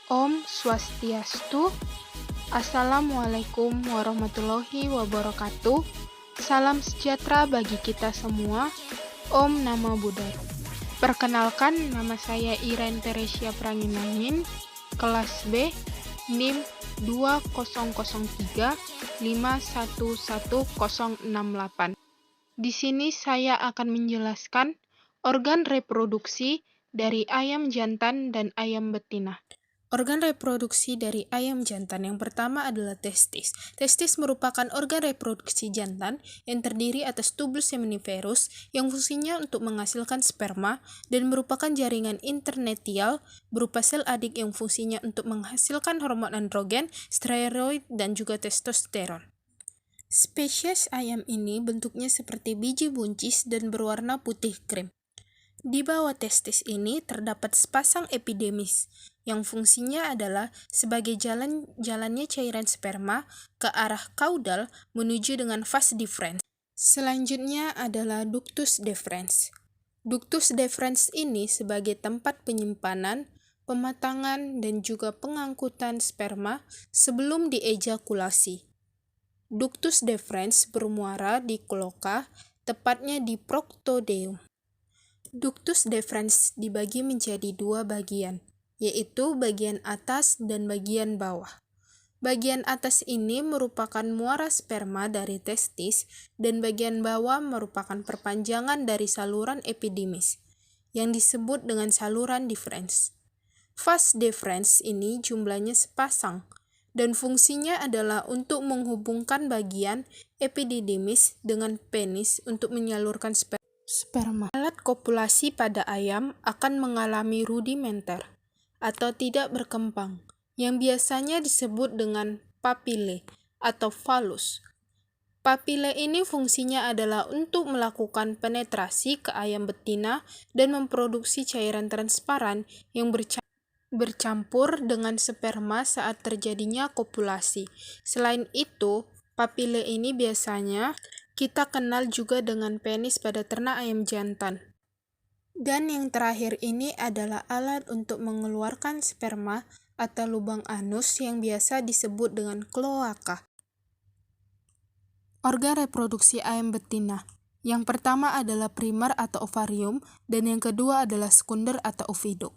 Om Swastiastu. Assalamualaikum warahmatullahi wabarakatuh. Salam sejahtera bagi kita semua. Om Namo Buddhaya. Perkenalkan, nama saya Iren Teresia Pranginangin, kelas B, NIM 2003511068. Di sini saya akan menjelaskan organ reproduksi dari ayam jantan dan ayam betina. Organ reproduksi dari ayam jantan yang pertama adalah testis. Testis merupakan organ reproduksi jantan yang terdiri atas tubus seminiferus yang fungsinya untuk menghasilkan sperma dan merupakan jaringan internetial berupa sel adik yang fungsinya untuk menghasilkan hormon androgen, steroid, dan juga testosteron. Spesies ayam ini bentuknya seperti biji buncis dan berwarna putih krim. Di bawah testis ini terdapat sepasang epidemis yang fungsinya adalah sebagai jalannya cairan sperma ke arah kaudal menuju dengan vas deferens. Selanjutnya adalah ductus deferens. Ductus deferens ini sebagai tempat penyimpanan, pematangan, dan juga pengangkutan sperma sebelum diejakulasi. Ductus deferens bermuara di kloaka, tepatnya di proctodeum. Ductus deferens dibagi menjadi dua bagian, yaitu bagian atas dan bagian bawah. Bagian atas ini merupakan muara sperma dari testis dan bagian bawah merupakan perpanjangan dari saluran epidimis, yang disebut dengan saluran deferens. Vas deferens ini jumlahnya sepasang, dan fungsinya adalah untuk menghubungkan bagian epididymis dengan penis untuk menyalurkan sperma. Alat kopulasi pada ayam akan mengalami rudimenter atau tidak berkembang, yang biasanya disebut dengan papile atau falus. Papile ini fungsinya adalah untuk melakukan penetrasi ke ayam betina dan memproduksi cairan transparan yang bercampur dengan sperma saat terjadinya kopulasi. Selain itu, papile ini biasanya kita kenal juga dengan penis pada ternak ayam jantan. Dan yang terakhir ini adalah alat untuk mengeluarkan sperma atau lubang anus yang biasa disebut dengan kloaka. Organ reproduksi ayam betina. Yang pertama adalah primer atau ovarium dan yang kedua adalah sekunder atau oviduk.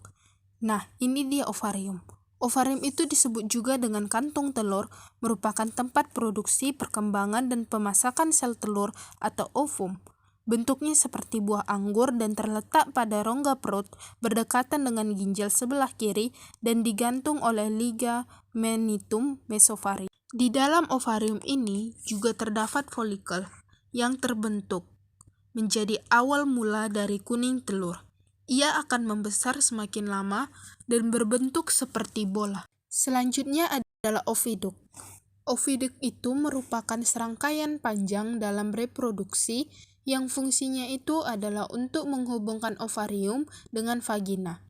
Nah, ini dia ovarium. Ovarium itu disebut juga dengan kantung telur, merupakan tempat produksi, perkembangan, dan pemasakan sel telur atau ovum. Bentuknya seperti buah anggur dan terletak pada rongga perut, berdekatan dengan ginjal sebelah kiri dan digantung oleh ligamentum mesofaring. Di dalam ovarium ini juga terdapat folikel yang terbentuk menjadi awal mula dari kuning telur. Ia akan membesar semakin lama dan berbentuk seperti bola. Selanjutnya adalah oviduk. Oviduk itu merupakan serangkaian panjang dalam reproduksi yang fungsinya itu adalah untuk menghubungkan ovarium dengan vagina.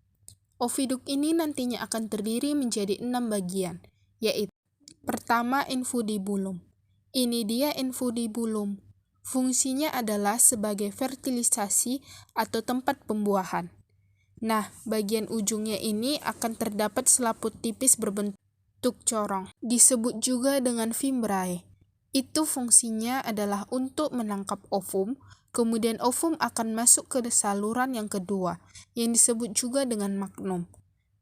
Oviduk ini nantinya akan terdiri menjadi 6 bagian, yaitu pertama, infundibulum. Ini dia infundibulum. Fungsinya adalah sebagai fertilisasi atau tempat pembuahan. Nah, bagian ujungnya ini akan terdapat selaput tipis berbentuk corong. Disebut juga dengan fimbriae. Itu fungsinya adalah untuk menangkap ovum, kemudian ovum akan masuk ke saluran yang kedua, yang disebut juga dengan magnum.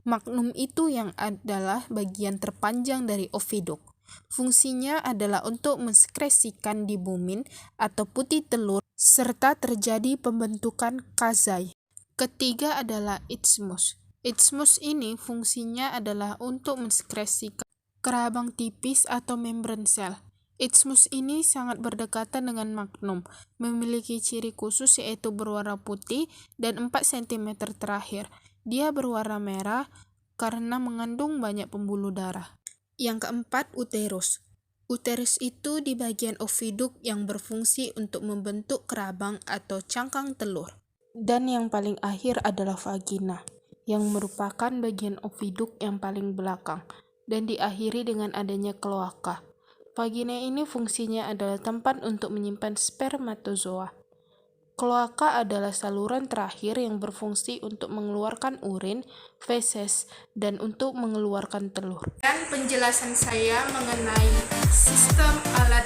Magnum itu yang adalah bagian terpanjang dari oviduk. Fungsinya adalah untuk mensekresikan dibumin atau putih telur serta terjadi pembentukan kazai. Ketiga adalah isthmus. Isthmus ini fungsinya adalah untuk mensekresikan kerabang tipis atau membran sel. Isthmus ini sangat berdekatan dengan magnum, memiliki ciri khusus yaitu berwarna putih dan 4 cm terakhir. Dia berwarna merah karena mengandung banyak pembuluh darah. Yang keempat, uterus. Uterus itu di bagian oviduk yang berfungsi untuk membentuk kerabang atau cangkang telur. Dan yang paling akhir adalah vagina, yang merupakan bagian oviduk yang paling belakang, dan diakhiri dengan adanya kloaka. Vagina ini fungsinya adalah tempat untuk menyimpan spermatozoa. Kloaka adalah saluran terakhir yang berfungsi untuk mengeluarkan urin, feses, dan untuk mengeluarkan telur. Dan penjelasan saya mengenai sistem alat